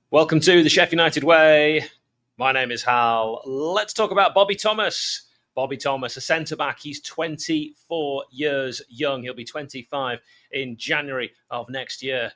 Welcome to the Sheff United Way. My name is Hal. Let's talk about Bobby Thomas. Bobby Thomas, a centre-back. He's 24 years young. He'll be 25 in January of next year,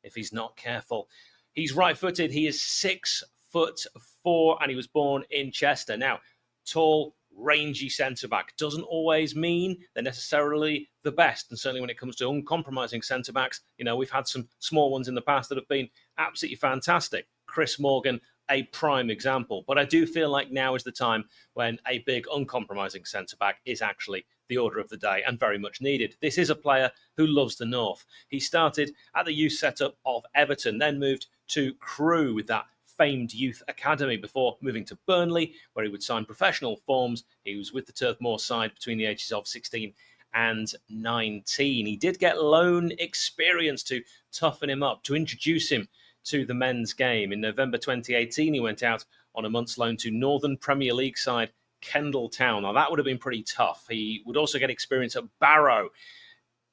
if he's not careful. He's right-footed. He is 6'4", and he was born in Chester. Now, tall, rangy centre-back doesn't always mean they're necessarily the best. And certainly when it comes to uncompromising centre-backs, we've had some small ones in the past that have been absolutely fantastic. Chris Morgan, a prime example. But I do feel like now is the time when a big uncompromising centre-back is actually the order of the day and very much needed. This is a player who loves the North. He started at the youth setup of Everton, then moved to Crewe with that famed youth academy before moving to Burnley, where he would sign professional forms. He was with the Turf Moor side between the ages of 16 and 19. He did get loan experience to toughen him up, to introduce him to the men's game. In November 2018, he went out on a month's loan to Northern Premier League side Kendal Town. Now, that would have been pretty tough. He would also get experience at Barrow,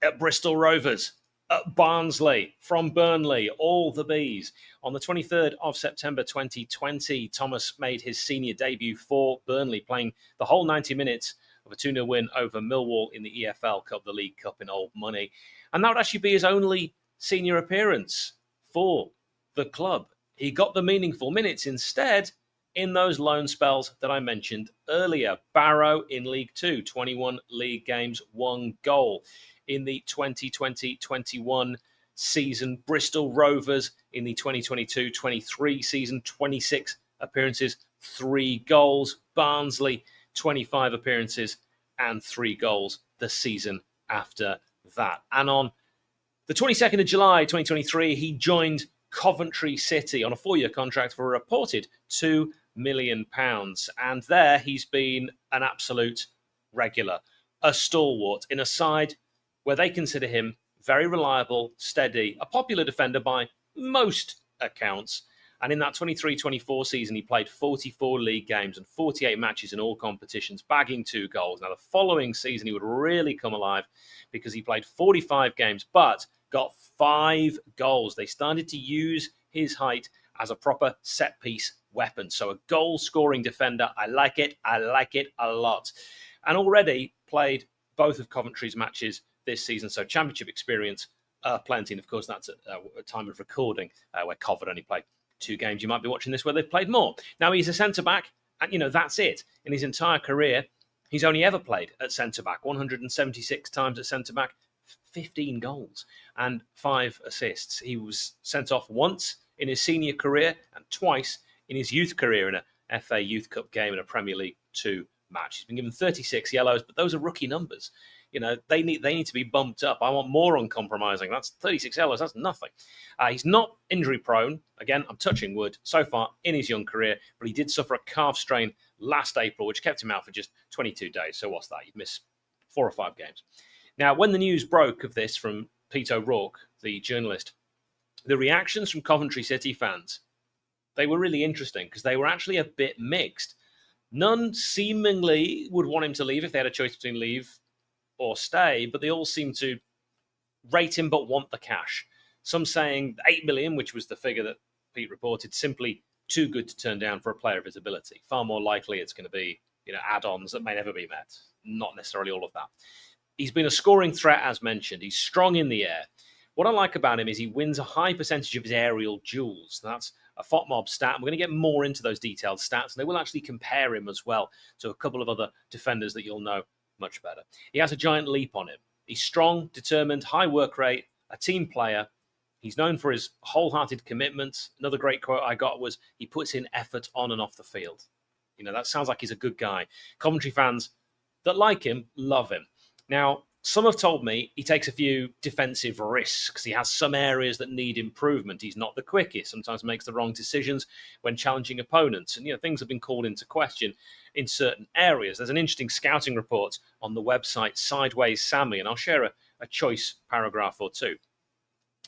at Bristol Rovers, at Barnsley, from Burnley, all the Bs. On the 23rd of September 2020, Thomas made his senior debut for Burnley, playing the whole 90 minutes of a 2-0 win over Millwall in the EFL Cup, the League Cup in old money. And that would actually be his only senior appearance for the club. He got the meaningful minutes instead in those loan spells that I mentioned earlier. Barrow in League 2, 21 league games, 1 goal. In the 2020-21 season, Bristol Rovers in the 2022-23 season, 26 appearances, 3 goals. Barnsley, 25 appearances and 3 goals the season after that. And on the 22nd of July 2023, he joined Coventry City on a 4-year contract for a reported £2 million. And there he's been an absolute regular, a stalwart in a side where they consider him very reliable, steady, a popular defender by most accounts. And in that 23-24 season, he played 44 league games and 48 matches in all competitions, bagging 2 goals. Now, the following season, he would really come alive because he played 45 games, but got 5 goals. They started to use his height as a proper set-piece weapon. So a goal-scoring defender, I like it a lot. And already played both of Coventry's matches this season, so championship experience, plenty. And of course, that's at a time of recording where Coventry only played 2 games. You might be watching this where they've played more. Now, he's a centre-back, and, that's it. In his entire career, he's only ever played at centre-back, 176 times at centre-back, 15 goals and 5 assists. He was sent off once in his senior career and twice in his youth career in a FA Youth Cup game and a Premier League 2 match. He's been given 36 yellows, but those are rookie numbers. They need to be bumped up. I want more uncompromising. That's 36 yellows. That's nothing. He's not injury prone. Again, I'm touching wood so far in his young career, but he did suffer a calf strain last April, which kept him out for just 22 days. So what's that? You'd miss 4 or 5 games. Now, when the news broke of this from Pete O'Rourke, the journalist, the reactions from Coventry City fans, they were really interesting because they were actually a bit mixed. None seemingly would want him to leave if they had a choice between leave or stay, but they all seem to rate him but want the cash. Some saying 8 million, which was the figure that Pete reported, simply too good to turn down for a player of his ability. Far more likely it's going to be add-ons that may never be met. Not necessarily all of that. He's been a scoring threat, as mentioned. He's strong in the air. What I like about him is he wins a high percentage of his aerial duels. That's a FOTMOB stat. And we're going to get more into those detailed stats, and they will actually compare him as well to a couple of other defenders that you'll know much better. He has a giant leap on him. He's strong, determined, high work rate, a team player. He's known for his wholehearted commitment. Another great quote I got was, he puts in effort on and off the field. That sounds like he's a good guy. Coventry fans that like him love him. Now, some have told me he takes a few defensive risks. He has some areas that need improvement. He's not the quickest, sometimes makes the wrong decisions when challenging opponents. And, things have been called into question in certain areas. There's an interesting scouting report on the website 𝗍𝗍𝗲𝗍, and I'll share a choice paragraph or two.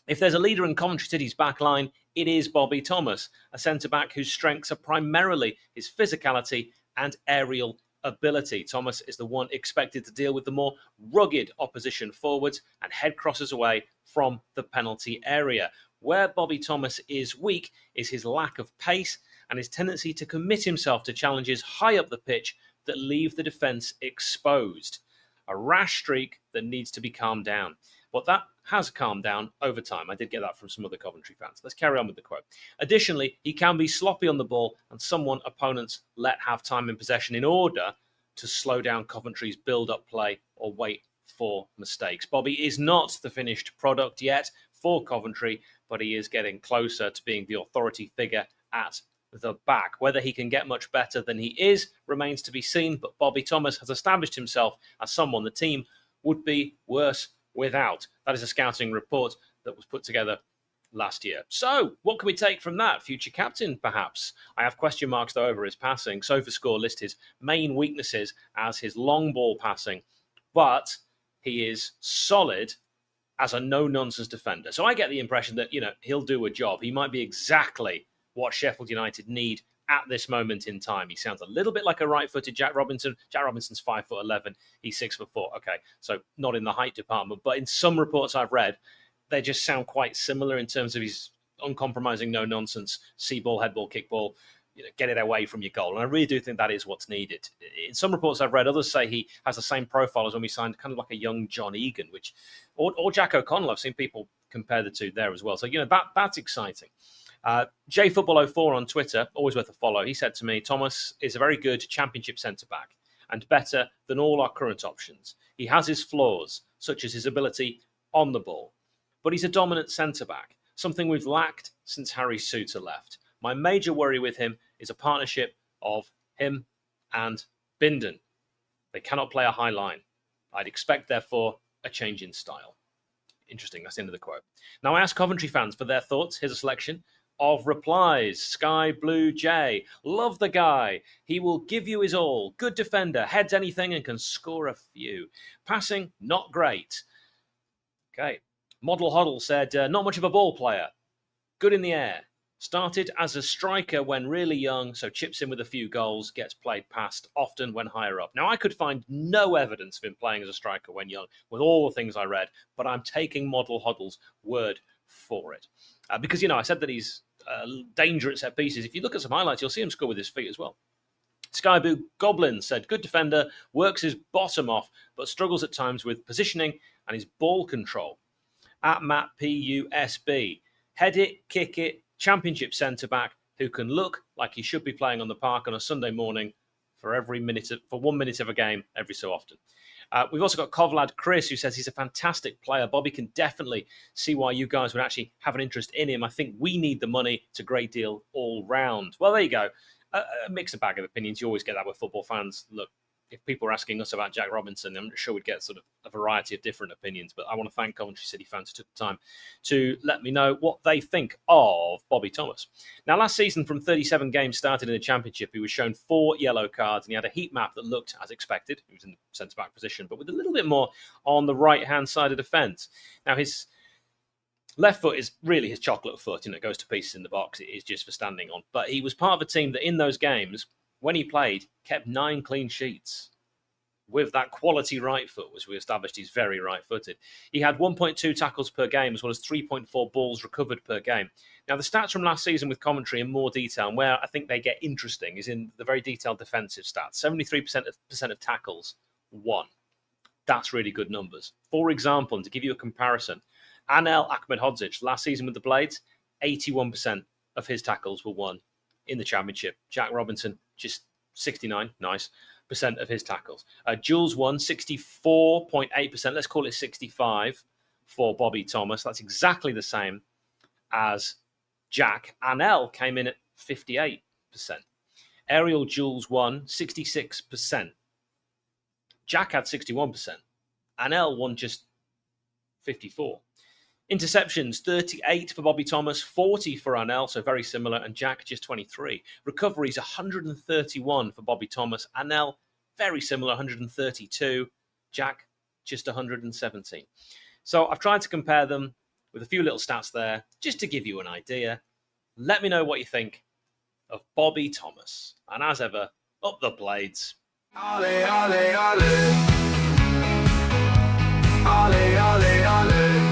If there's a leader in Coventry City's backline, it is Bobby Thomas, a centre-back whose strengths are primarily his physicality and aerial ability. Thomas is the one expected to deal with the more rugged opposition forwards and head crosses away from the penalty area. Where Bobby Thomas is weak is his lack of pace and his tendency to commit himself to challenges high up the pitch that leave the defence exposed. A rash streak that needs to be calmed down. But that has calmed down over time. I did get that from some other Coventry fans. Let's carry on with the quote. Additionally, he can be sloppy on the ball and someone opponents let have time in possession in order to slow down Coventry's build-up play or wait for mistakes. Bobby is not the finished product yet for Coventry, but he is getting closer to being the authority figure at the back. Whether he can get much better than he is remains to be seen, but Bobby Thomas has established himself as someone the team would be worse without. That is a scouting report that was put together last year. So, what can we take from that? Future captain, perhaps? I have question marks, though, over his passing. SofaScore lists his main weaknesses as his long ball passing, but he is solid as a no-nonsense defender. So I get the impression that, he'll do a job. He might be exactly what Sheffield United need at this moment in time. He sounds a little bit like a right-footed Jack Robinson. Jack Robinson's 5'11", he's 6'4". Okay, so not in the height department, but in some reports I've read, they just sound quite similar in terms of his uncompromising, no-nonsense, see ball, head ball, kick ball, get it away from your goal. And I really do think that is what's needed. In some reports I've read, others say he has the same profile as when we signed kind of like a young John Egan, or Jack O'Connell. I've seen people compare the two there as well. So, that's exciting. 𝗣𝗵𝗲𝗹𝗹 on Twitter, always worth a follow. He said to me, Thomas is a very good championship centre-back and better than all our current options. He has his flaws, such as his ability on the ball, but he's a dominant centre-back, something we've lacked since 𝗍𝗲𝗄 left. My major worry with him is a partnership of him and Bindon. They cannot play a high line. I'd expect, therefore, a change in style. Interesting, that's the end of the quote. Now, I asked Coventry fans for their thoughts. Here's a selection of replies. Sky Blue J. Love the guy. He will give you his all. Good defender. Heads anything and can score a few. Passing, not great. Okay. Model Hoddle said, not much of a ball player. Good in the air. Started as a striker when really young, so chips in with a few goals, gets played past often when higher up. Now, I could find no evidence of him playing as a striker when young, with all the things I read, but I'm taking Model Hoddle's word for it. Because, I said that he's danger at set pieces. If you look at some highlights, you'll see him score with his feet as well. Skyblue Goblin said, good defender, works his bottom off, but struggles at times with positioning and his ball control. At Matt PUSB, head it, kick it, championship centre-back who can look like he should be playing on the park on a Sunday morning for 1 minute of a game every so often. We've also got Covlad Chris, who says he's a fantastic player. Bobby can definitely see why you guys would actually have an interest in him. I think we need the money. It's a great deal all round. Well, there you go. A mixed bag of opinions. You always get that with football fans. Look, if people are asking us about Jack Robinson, I'm sure we'd get sort of a variety of different opinions. But I want to thank Coventry City fans who took the time to let me know what they think of Bobby Thomas. Now, last season, from 37 games started in the Championship, he was shown 4 yellow cards, and he had a heat map that looked as expected. He was in the centre-back position, but with a little bit more on the right-hand side of the fence. Now, his left foot is really his chocolate foot, it goes to pieces in the box. It is just for standing on. But he was part of a team that in those games, when he played, kept 9 clean sheets with that quality right foot, which we established he's very right-footed. He had 1.2 tackles per game, as well as 3.4 balls recovered per game. Now, the stats from last season with Coventry in more detail, and where I think they get interesting, is in the very detailed defensive stats. 73% of tackles won. That's really good numbers. For example, and to give you a comparison, 𝗚𝗿𝗄𝗍𝗶 last season with the Blades, 81% of his tackles were won in the Championship. Jack Robinson, just 69%, nice, of his tackles. Jules won 64.8%. Let's call it 65 for Bobby Thomas. That's exactly the same as Jack. 𝗚𝗿 came in at 58%. Aerial Jules won 66%. Jack had 61%. 𝗚𝗿 won just 54%. Interceptions, 38 for Bobby Thomas, 40 for 𝗚𝗿, so very similar, and Jack just 23. Recoveries, 131 for Bobby Thomas. 𝗚𝗿, very similar, 132. Jack, just 117. So I've tried to compare them with a few little stats there, just to give you an idea. Let me know what you think of Bobby Thomas. And as ever, up the blades. 𝗚𝗿𝗄𝗿𝗄𝗃. 𝗚𝗿𝗄𝗃𝗄𝗃.